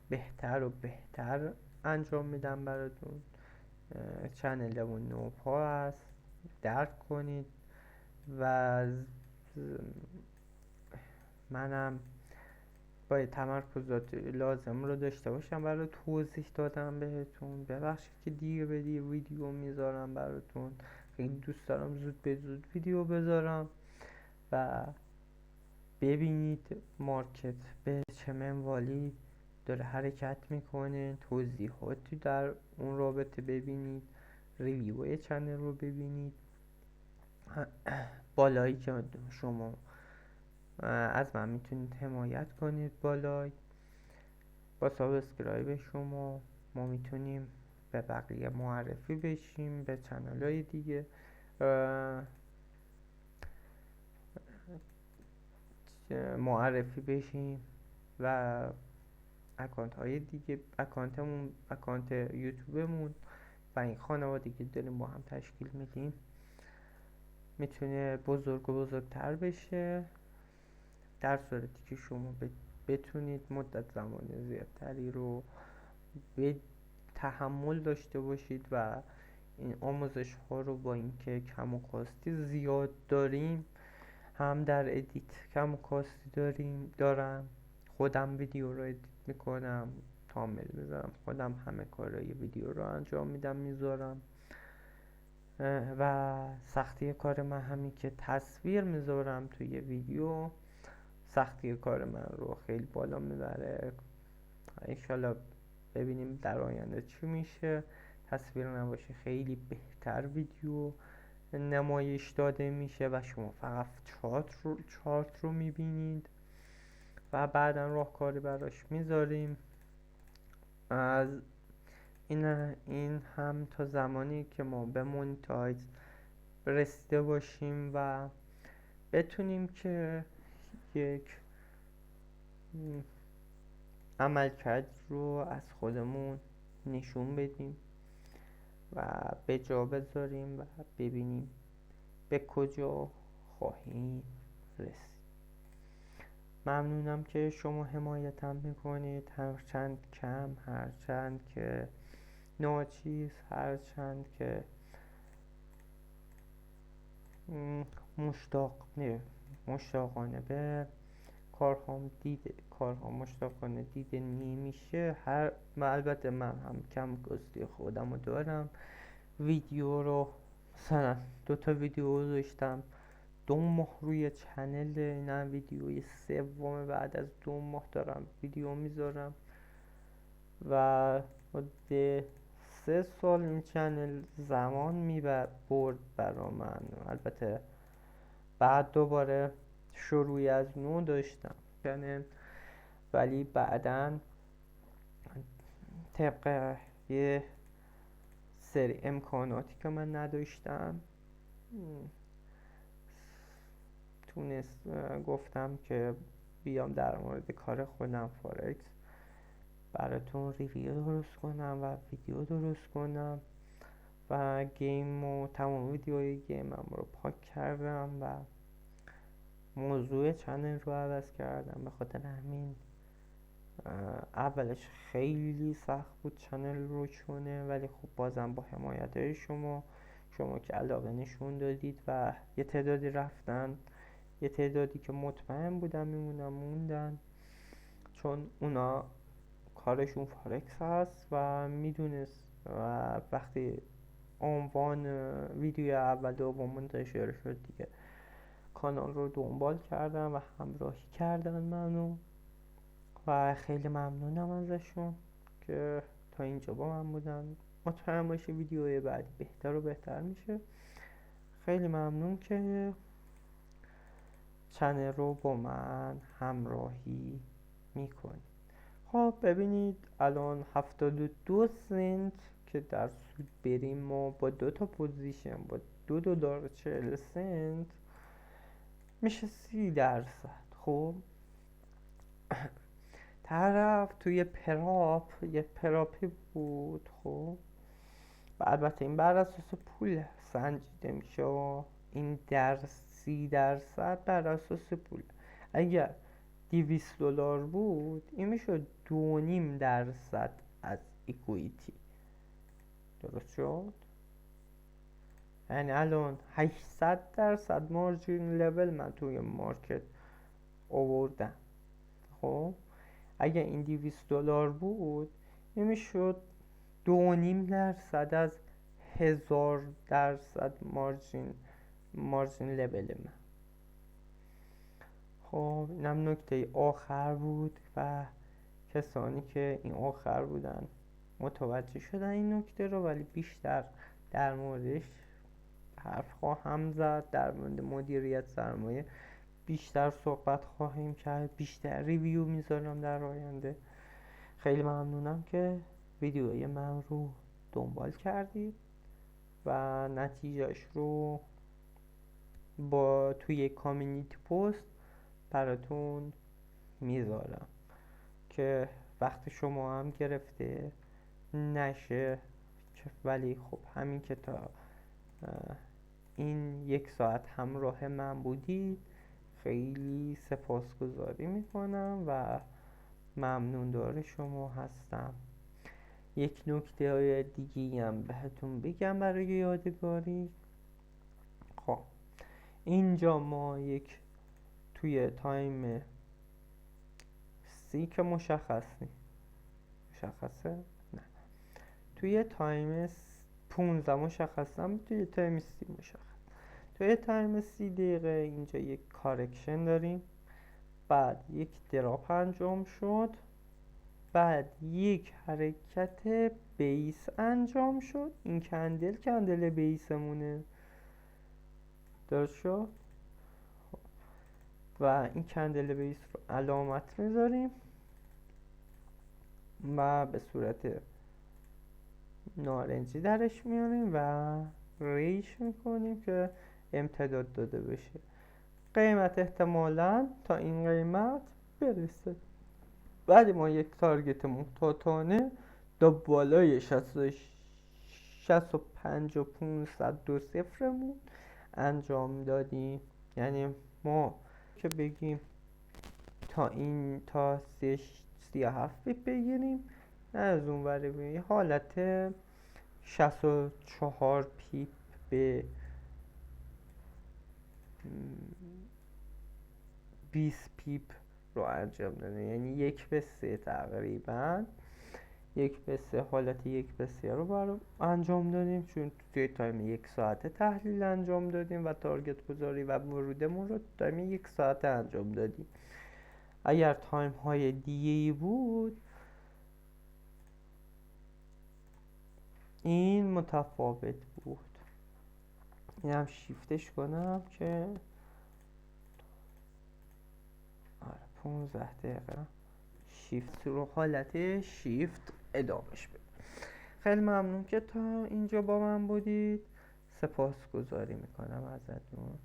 بهتر و بهتر انجام میدم براتون. چنلمون نوپا هست، درک کنید و منم باید تمرکزات لازم رو داشته باشم برای توضیح دادم بهتون. ببخشید که دیر به دیر ویدیو میذارم براتون، خیلی دوست دارم زود به زود ویدیو بذارم و ببینید مارکت به چه منوالی داره حرکت میکنه، توضیحاتی در اون رابطه ببینید، ریویو چنل رو ببینید. بالایی که شما از من میتونید حمایت کنید، بالای با سابسکرایب شما ما میتونیم به بقیه معرفی بشیم، به چنل های دیگه معرفی بشیم و اکانت های دیگه، اکانت یوتیوبمون و این خانواده که داریم با هم تشکیل میدیم میتونه بزرگ و بزرگتر بشه، در صورتی که شما بتونید مدت زمان زیادتری رو به تحمل داشته باشید و این آموزش ها رو با اینکه کم و کاستی زیاد داریم، هم در ادیت کم و کاستی دارم، خودم ویدیو رو ادیت میکنم، کامل میذارم، خودم همه کارهای ویدیو رو انجام میدم میذارم. و سختی کار من همین که تصویر میذارم توی ویدیو، سختی کار من رو خیلی بالا میبره. انشالله ببینیم در آینده چی میشه. تصویر نباشه خیلی بهتر ویدیو نمایش داده میشه و شما فقط چارت رو میبینید و بعدا راهکاری براش میذاریم. از این هم تا زمانی که ما به مونتایز رسیده باشیم و بتونیم که یک عملکرد رو از خودمون نشون بدیم و به جا بذاریم و ببینیم به کجا خواهیم رسید. ممنونم که شما حمایتم میکنید، هرچند کم، هرچند که ناچیز، هرچند که مشتاقانه به کارها مشتاقانه دیده نمیشه. البته من هم کم گستی خودم رو دارم. ویدیو رو مثلا 2 ویدیو گذاشتم 2 ماه روی چنل، نه ویدیوی سوم بعد از 2 ماه دارم ویدیو میذارم و حدود 3 سال این چنل زمان برد برا من. البته بعد دوباره شروعی از نو داشتم چنل، ولی بعداً طبق یه سری امکاناتی که من نداشتم گفتم که بیام در مورد کار خودم فارکس براتون ریویو درست کنم و ویدیو درست کنم و تمام ویدیوهای گیمم رو پاک کردم و موضوع چنل رو عوض کردم. به خاطر همین اولش خیلی سخت بود چنل رو چونه، ولی خب بازم با حمایت شما که علاقه نشون دادید و یه تعدادی رفتن، یه تعدادی که مطمئن بودم موندن، چون اونا کارشون فارکس هست و میدونست و وقتی عنوان ویدیو اول دوم منتشر شد دیگه کانال رو دنبال کردن و همراهی کردن منو و خیلی ممنونم ازشون که تا اینجا با من بودن. مطمئن باشه ویدیوهای بعدی بهتر و بهتر میشه. خیلی ممنون که چنل رو با من همراهی میکنید. خب ببینید الان 72 سنت که در سود بریم ما با 2 پوزیشن با $2.40 میشه 30%. خب طرف توی یه پراپی بود. خب و البته این بر اساس پول سنجیده میشه و این در 30% بر اساس پول. اگر $200 بود این میشد 2.5% از ایکویتی. درست شد؟ یعنی الان 800% مارجین لول من توی مارکت آوردم. خب اگه این $200 بود این میشد 2.5% از 1000% مارجین لول من. خب اینم نکته آخر بود و کسانی که این آخر بودن متوجه شدن این نکته رو، ولی بیشتر در موردش حرف خواهم زد. در مورد مدیریت سرمایه بیشتر صحبت خواهیم کرد، بیشتر ریویو میذارم در آینده. خیلی ممنونم که ویدیوی من رو دنبال کردید و نتیجهش رو توی کامیونیتی پست براتون میذارم که وقت شما هم گرفته نشه. ولی خب همین که تا این 1 ساعت همراه من بودید خیلی سپاسگزاری میکنم و ممنوندار شما هستم. یک نکته دیگه هم بهتون بگم برای یادگاری. خب اینجا ما توی تایم سی که مشخص مشخصه؟ نه. توی تایم 15 مشخصم، توی تایم 30 مشخص. توی تایم 30 دقیقه اینجا یک کارکشن داریم، بعد یک دراپ انجام شد، بعد یک حرکت بیس انجام شد. این کندل بیسمونه، درست شد؟ و این کندل بیس رو علامت میذاریم و به صورت نارنجی درش میاریم و ریش میکنیم که امتداد داده بشه. قیمت احتمالاً تا این قیمت برسه. بعد ما یک تارگت محتاطانه دا بالای 65 و 502 صفرمون انجام دادیم. یعنی ما که بگیم تا 37 پیپ بگیریم، نه از اون وری بگیم حالت 64 پیپ به 20 پیپ رو انجام دادیم. یعنی 1:3 تقریبا، 1:3 حالت 1:3 رو انجام دادیم، چون توی تایم 1 ساعته تحلیل انجام دادیم و تارگت گذاری و ورودمون رو تایم 1 ساعته انجام دادیم. اگر تایم های دیگه‌ای بود این متفاوت بود. این هم شیفتش کنم که 15 دقیقه شیفت رو حالت شیفت ادامهش بده. خیلی ممنون که تا اینجا با من بودید. سپاسگزاری میکنم ازتون.